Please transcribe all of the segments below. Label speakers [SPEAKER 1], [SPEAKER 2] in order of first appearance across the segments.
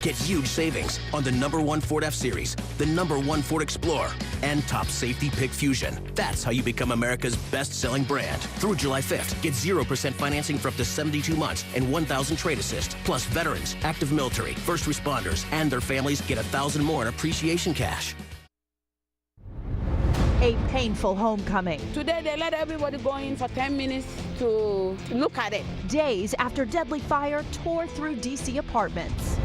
[SPEAKER 1] Get huge savings on the #1 Ford F-Series, the #1 Ford Explorer, and top safety pick Fusion. That's how you become America's best-selling brand. Through July 5th, get 0% financing for up to 72 months and 1,000 trade assist. Plus, veterans, active military, first responders, and their families get $1,000 more in appreciation cash.
[SPEAKER 2] A painful homecoming.
[SPEAKER 3] Today they let everybody go in for 10 minutes to look at it.
[SPEAKER 2] Days after deadly fire tore through D.C. apartments.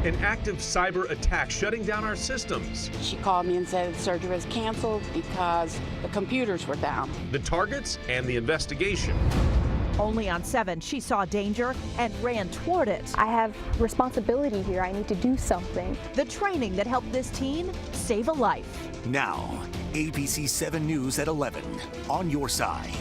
[SPEAKER 4] An active cyber attack shutting down our systems.
[SPEAKER 3] She called me and said surgery was canceled because the computers were down.
[SPEAKER 4] The targets and the investigation.
[SPEAKER 2] Only on 7, she saw danger and ran toward it.
[SPEAKER 5] I have responsibility here. I need to do something.
[SPEAKER 2] The training that helped this teen save a life.
[SPEAKER 6] Now, ABC 7 News at 11, on your side.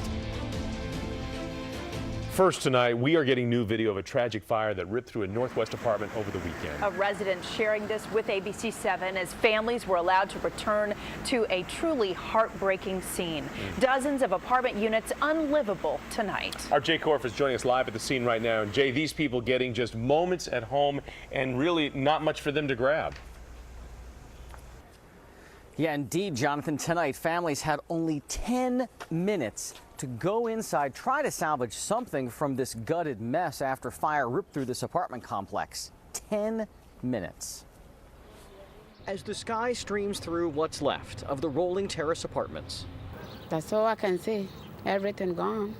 [SPEAKER 4] First tonight, we are getting new video of a tragic fire that ripped through a Northwest apartment over the weekend.
[SPEAKER 7] A resident sharing this with ABC 7 as families were allowed to return to a truly heartbreaking scene. Dozens of apartment units unlivable tonight.
[SPEAKER 4] Our Jay Korf is joining us live at the scene right now. And Jay, these people getting just moments at home and really not much for them to grab.
[SPEAKER 8] Yeah, indeed, Jonathan. Tonight, families had only 10 minutes to go inside, try to salvage something from this gutted mess after fire ripped through this apartment complex. 10 minutes. As the sky streams through what's left of the rolling terrace apartments.
[SPEAKER 3] That's all I can see. Everything gone.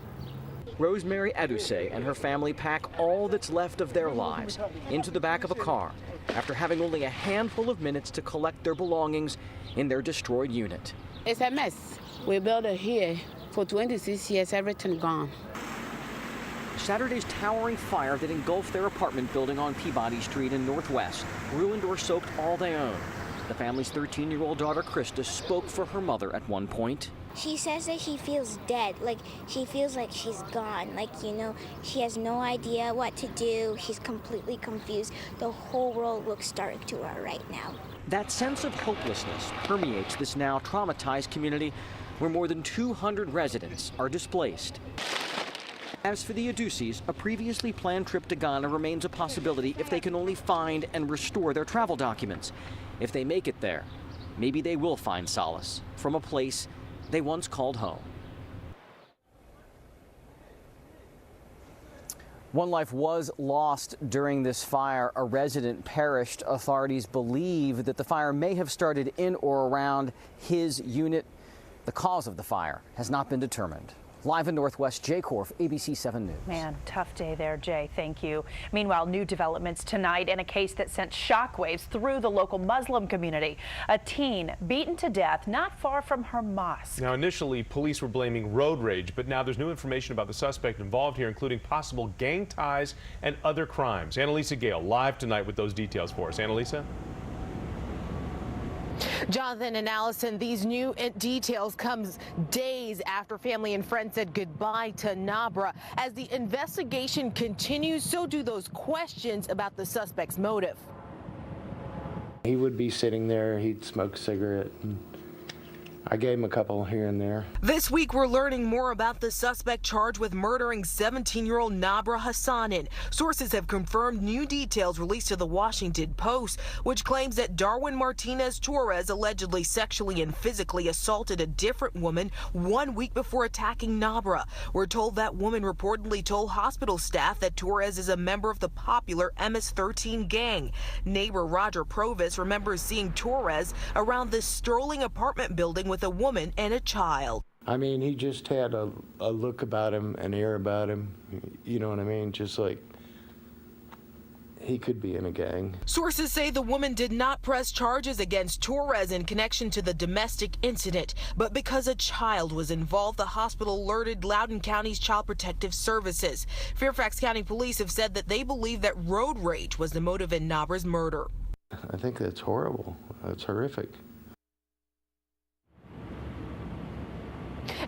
[SPEAKER 8] Rosemary Eduse and her family pack all that's left of their lives into the back of a car after having only a handful of minutes to collect their belongings in their destroyed unit.
[SPEAKER 3] It's a mess. We built it here for 26 years, everything gone.
[SPEAKER 8] Saturday's towering fire that engulfed their apartment building on Peabody Street in Northwest ruined or soaked all they own. The family's 13-year-old daughter, Krista, spoke for her mother at one point.
[SPEAKER 9] She says that she feels dead, like she feels like she's gone, like, you know, she has no idea what to do. She's completely confused. The whole world looks dark to her right now.
[SPEAKER 8] That sense of hopelessness permeates this now traumatized community where more than 200 residents are displaced. As for the Aduces, a previously planned trip to Ghana remains a possibility if they can only find and restore their travel documents. If they make it there, maybe they will find solace from a place they once called home. One life was lost during this fire. A resident perished. Authorities believe that the fire may have started in or around his unit. The cause of the fire has not been determined. Live in Northwest, Jay Korf, ABC 7 News.
[SPEAKER 7] Man, tough day there, Jay. Thank you. Meanwhile, new developments tonight in a case that sent shockwaves through the local Muslim community. A teen beaten to death not far from her mosque.
[SPEAKER 4] Now, initially, police were blaming road rage, but now there's new information about the suspect involved here, including possible gang ties and other crimes. Annalisa Gale live tonight with those details for us. Annalisa?
[SPEAKER 10] Jonathan and Allison, these new details comes days after family and friends said goodbye to Nabra. As the investigation continues, so do those questions about the suspect's motive.
[SPEAKER 11] He would be sitting there, he'd smoke a cigarette, and I gave him a couple here and there.
[SPEAKER 10] This week, we're learning more about the suspect charged with murdering 17-year-old Nabra Hassanin. Sources have confirmed new details released to the Washington Post, which claims that Darwin Martinez Torres allegedly sexually and physically assaulted a different woman 1 week before attacking Nabra. We're told that woman reportedly told hospital staff that Torres is a member of the popular MS-13 gang. Neighbor Roger Provis remembers seeing Torres around this strolling apartment building with a woman and a child.
[SPEAKER 11] I mean, he just had a look about him, an air about him, you know what I mean? Just like he could be in a gang.
[SPEAKER 10] Sources say the woman did not press charges against Torres in connection to the domestic incident, but because a child was involved, the hospital alerted Loudoun County's Child Protective Services. Fairfax County Police have said that they believe that road rage was the motive in Nabra's murder.
[SPEAKER 11] I think that's horrible. That's horrific.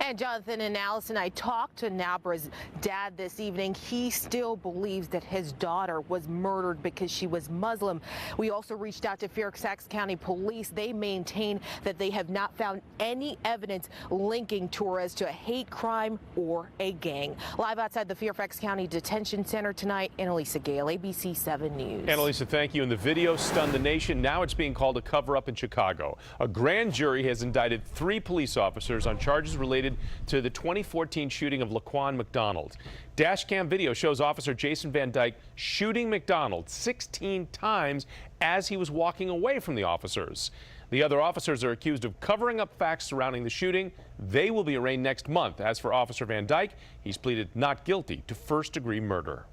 [SPEAKER 10] And And Jonathan and Allison, I talked to Nabra's dad this evening. He still believes that his daughter was murdered because she was Muslim. We also reached out to Fairfax County Police. They maintain that they have not found any evidence linking Torres to a hate crime or a gang. Live outside the Fairfax County Detention Center tonight, Annalisa Gale, ABC 7 News.
[SPEAKER 4] Annalisa, thank you. And the video stunned the nation. Now it's being called a cover-up in Chicago. A grand jury has indicted 3 police officers on charges related to the 2014 shooting of Laquan McDonald. Dashcam video shows Officer Jason Van Dyke shooting McDonald 16 times as he was walking away from the officers. The other officers are accused of covering up facts surrounding the shooting. They will be arraigned next month. As for Officer Van Dyke, he's pleaded not guilty to first-degree murder.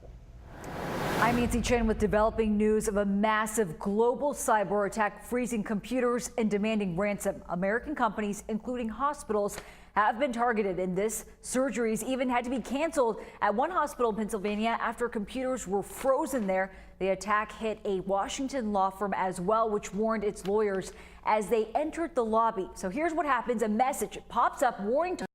[SPEAKER 12] I'm Nancy Chen with developing news of a massive global cyber attack freezing computers and demanding ransom. American companies, including hospitals, have been targeted in this. Surgeries even had to be canceled at one hospital in Pennsylvania after computers were frozen there. The attack hit a Washington law firm as well, which warned its lawyers as they entered the lobby. So here's what happens. A message pops up warning to